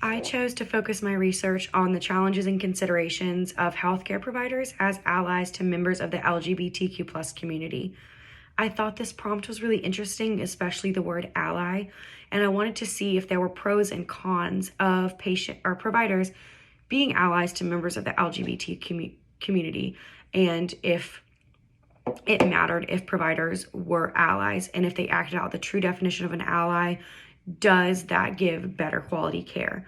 I chose to focus my research on the challenges and considerations of healthcare providers as allies to members of the LGBTQ plus community. I thought this prompt was really interesting, especially the word ally, and I wanted to see if there were pros and cons of patient or providers being allies to members of the LGBT community, and if it mattered if providers were allies, and if they acted out the true definition of an ally, does that give better quality care?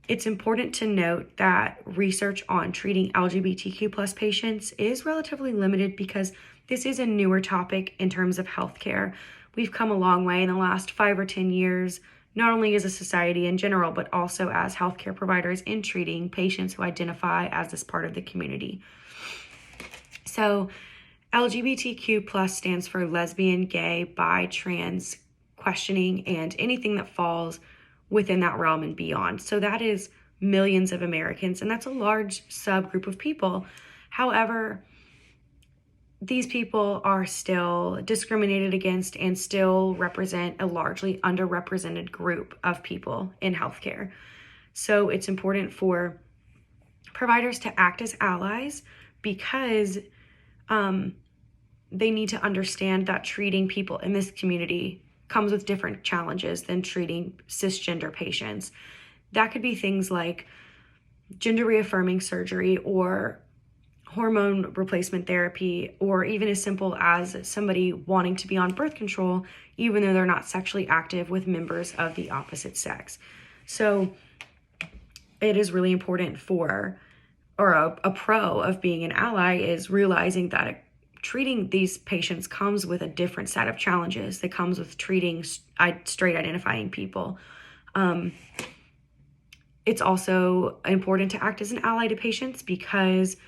It's important to note that research on treating LGBTQ plus patients is relatively limited because this is a newer topic in terms of healthcare. We've come a long way in the last 5 or 10 years, not only as a society in general, but also as healthcare providers in treating patients who identify as this part of the community. So LGBTQ plus stands for lesbian, gay, bi, trans, questioning, and anything that falls within that realm and beyond. So that is millions of Americans, and that's a large subgroup of people. However, these people are still discriminated against and still represent a largely underrepresented group of people in healthcare. So it's important for providers to act as allies because they need to understand that treating people in this community comes with different challenges than treating cisgender patients. That could be things like gender reaffirming surgery or hormone replacement therapy, or even as simple as somebody wanting to be on birth control even though they're not sexually active with members of the opposite sex. So it is really important for, or a pro of being an ally is realizing that treating these patients comes with a different set of challenges that comes with treating straight identifying people. It's also important to act as an ally to patients because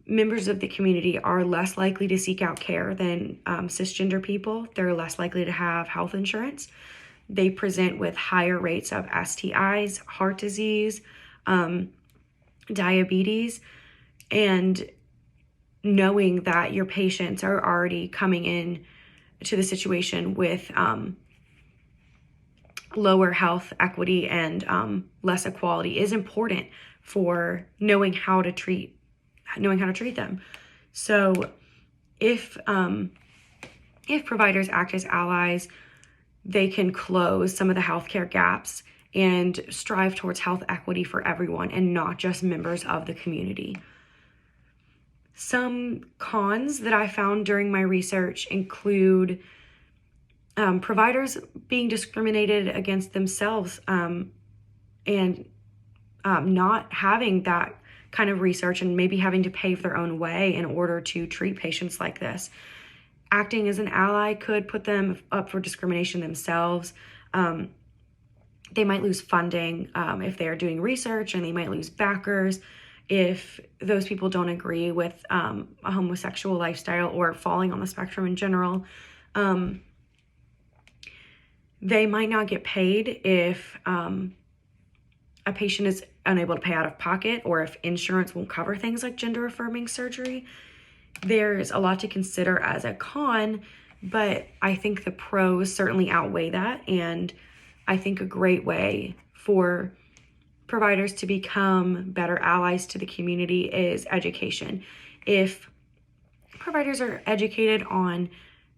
members of the community are less likely to seek out care than cisgender people. They're less likely to have health insurance. They present with higher rates of STIs, heart disease, diabetes, and knowing that your patients are already coming in to the situation with lower health equity and less equality is important for knowing how to treat them. So if providers act as allies, they can close some of the healthcare gaps and strive towards health equity for everyone and not just members of the community. Some cons that I found during my research include providers being discriminated against themselves and not having that kind of research and maybe having to pave their own way in order to treat patients like this. Acting as an ally could put them up for discrimination themselves. They might lose funding if they are doing research, and they might lose backers if those people don't agree with a homosexual lifestyle or falling on the spectrum in general. They might not get paid if a patient is unable to pay out of pocket, or if insurance won't cover things like gender affirming surgery. There's a lot to consider as a con, but I think the pros certainly outweigh that. And I think a great way for providers to become better allies to the community is education. If providers are educated on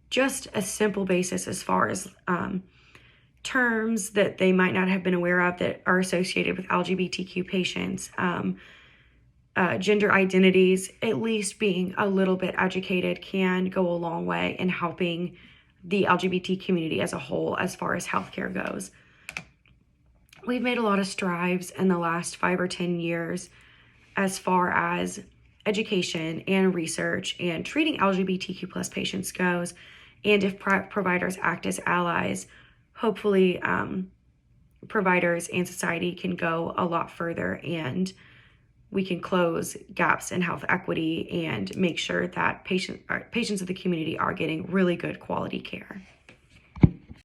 just a simple basis as far as terms that they might not have been aware of that are associated with LGBTQ patients, gender identities, at least being a little bit educated can go a long way in helping the LGBT community as a whole as far as healthcare goes. We've made a lot of strides in the last 5 or 10 years as far as education and research and treating LGBTQ plus patients goes. And if providers act as allies, hopefully providers and society can go a lot further, and we can close gaps in health equity and make sure that patients of the community are getting really good quality care.